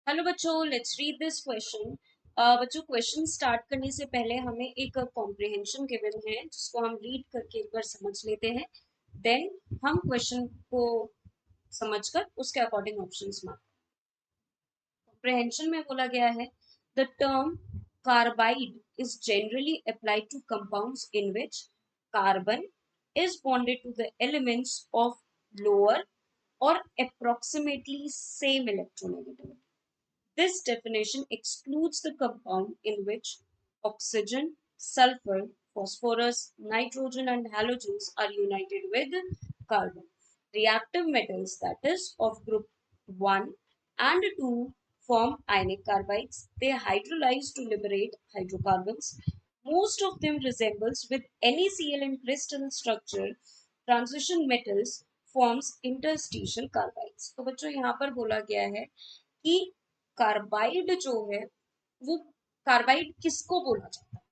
Hello बच्चों, let's read this question. बच्चों, question start करने से पहले हमें एक कॉम्प्रिहेंशन गिवन है जिसको हम रीड करके एक बार समझ लेते हैं। देन हम क्वेश्चन को समझकर उसके अकॉर्डिंग ऑप्शंस मार्क। कॉम्प्रिहेंशन में बोला गया है, the term carbide is generally applied to compounds in which carbon is bonded to the elements of lower or approximately same electronegativity. This definition excludes the compound in which oxygen, sulfur, phosphorus, nitrogen, and halogens are united with carbon. Reactive metals, that is, of group 1 and 2, form ionic carbides. They hydrolyze to liberate hydrocarbons. Most of them resembles with NaCl in crystal structure. Transition metals forms interstitial carbides. तो बच्चों यहाँ पर बोला गया है कि carbide जो है वो कार्बाइड किसको बोला जाता है,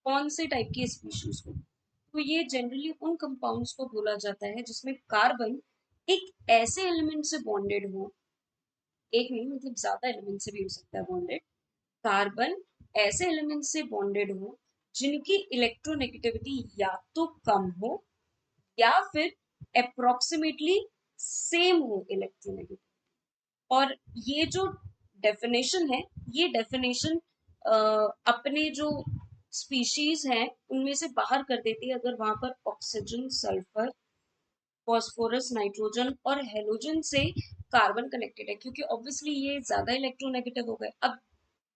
कौन से टाइप की स्पीशीज को। तो ये जनरली उन कंपाउंड्स को बोला जाता है जिसमें कार्बन एक ऐसे एलिमेंट से बॉन्डेड हो, एक नहीं मतलब ज्यादा एलिमेंट से भी हो सकता है बॉन्डेड। कार्बन ऐसे एलिमेंट से बॉन्डेड हो जिनकी इलेक्ट्रोनेगेटिविटी या तो कम हो या फिर अप्रोक्सीमेटली सेम हो इलेक्ट्रोनेगेटिविटी। और ये जो डेफिनेशन है, ये डेफिनेशन अपने जो स्पीशीज हैं उनमें से बाहर कर देती है अगर वहां पर ऑक्सीजन, सल्फर, फॉस्फोरस, नाइट्रोजन और हेलोजन से कार्बन कनेक्टेड है, क्योंकि ऑब्वियसली ये ज्यादा इलेक्ट्रोनेगेटिव हो गए। अब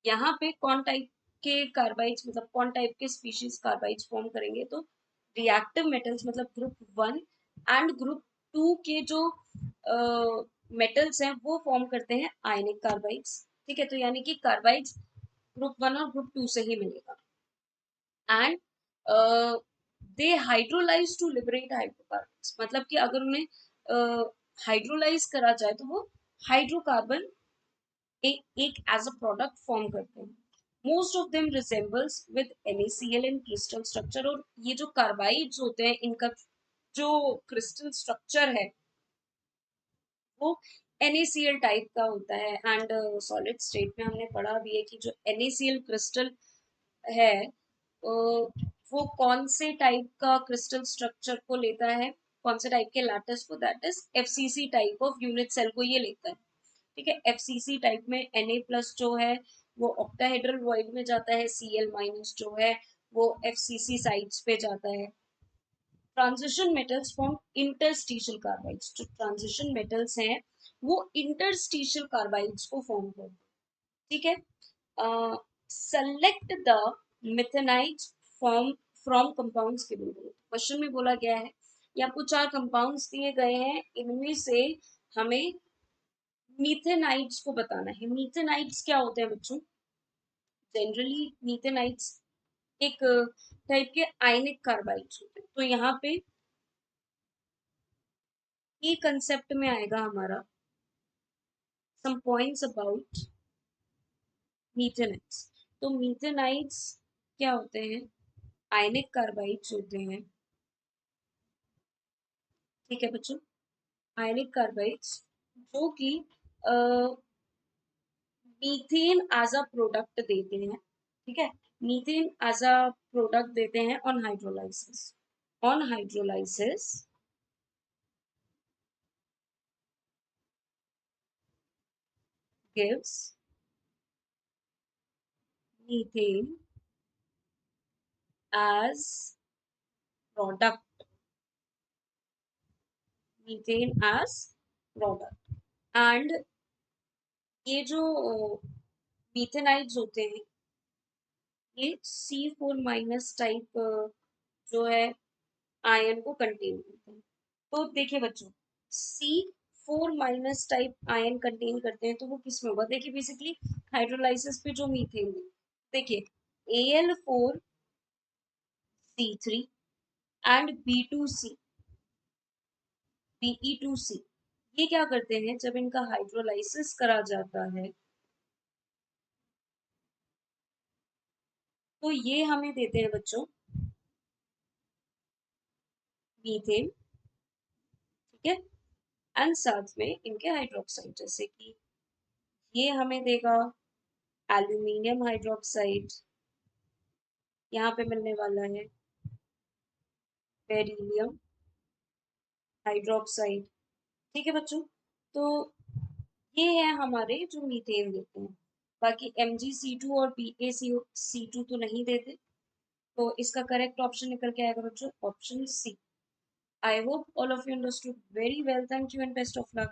यहाँ पे कौन टाइप के कार्बाइड्स, मतलब कौन टाइप के स्पीशीज कार्बाइड्स फॉर्म करेंगे, तो रिएक्टिव मेटल्स मतलब ग्रुप 1 एंड ग्रुप 2 के जो मेटल्स हैं वो फॉर्म करते हैं आयनिक कार्बाइड्स। ठीक है, तो यानी कि कार्बाइड्स ग्रुप 1 और ग्रुप 2 से ही मिलेगा। And they hydrolyse to liberate hydrocarbon, मतलब कि अगर उन्हें हाइड्रोलाइज करा जाए तो वो हाइड्रोकार्बन एक एज अ प्रोडक्ट फॉर्म करते हैं। Most of them resembles with NaCl in crystal structure. और ये जो कार्बाइड्स होते हैं इनका जो क्रिस्टल स्ट्रक्चर है वो NaCl टाइप का होता है। एंड सॉलिड स्टेट में हमने पढ़ा भी है कि जो NaCl क्रिस्टल है वो कौन से टाइप का क्रिस्टल स्ट्रक्चर को लेता है, कौन से टाइप के लैटिस को, that is FCC type of unit cell को ये लेता है। ठीक है, FCC टाइप में Na+ जो है वो ऑक्टाहेड्रल वॉइड में जाता है, Cl- जो है वो FCC साइड्स पे जाता है। Transition metals form interstitial carbides. जो ट्रांजिशन मेटल्स हैं वो इंटरस्टिशियल कार्बाइड्स को फॉर्म करते हैं। ठीक है, select the methanides form from compounds given below. Question में बोला गया है, ये आपको 4 कंपाउंड्स दिए गए हैं, इनमें से हमें मीथेनाइड्स को बताना है। मीथेनाइड्स क्या होते हैं बच्चों? जनरली मीथेनाइड्स एक टाइप के आयनिक कार्बाइड्स होते हैं। तो यहाँ पे ये कंसेप्ट में आएगा हमारा सम पॉइंट्स अबाउट मीथेनाइड्स। तो मीथेनाइड्स क्या होते हैं? आयनिक कार्बाइड्स होते हैं। ठीक है बच्चों, आयनिक कार्बाइड्स जो कि मीथेन एज अ प्रोडक्ट देते हैं। ठीक है, मीथेन एज अ प्रोडक्ट देते हैं on hydrolysis. On hydrolysis gives methane as product, methane as product। And ये जो मीथेनाइड्स होते हैं ये C4- टाइप जो है आयन को कंटेन करते हैं। तो देखिए बच्चों, C4- टाइप आयन कंटेन करते हैं तो वो किस में होगा? देखिए बेसिकली हाइड्रोलाइसिस पे जो मीथेन है, देखिए Al4C3 एंड Be2C, ये क्या करते हैं जब इनका हाइड्रोलाइसिस करा जाता है तो ये हमें देते हैं बच्चों मीथेन। ठीक है, एंड साथ में इनके हाइड्रोक्साइड, जैसे कि ये हमें देगा एल्यूमिनियम हाइड्रोक्साइड, यहाँ पे मिलने वाला है बेरिलियम हाइड्रोक्साइड। ठीक है बच्चों, तो ये है हमारे जो मीथेन देते हैं। बाकी MgC2 और PaCO2 तो नहीं देते, तो इसका करेक्ट ऑप्शन निकल के आएगा बच्चों option C. I hope all of you understood very well. Thank you and best of luck.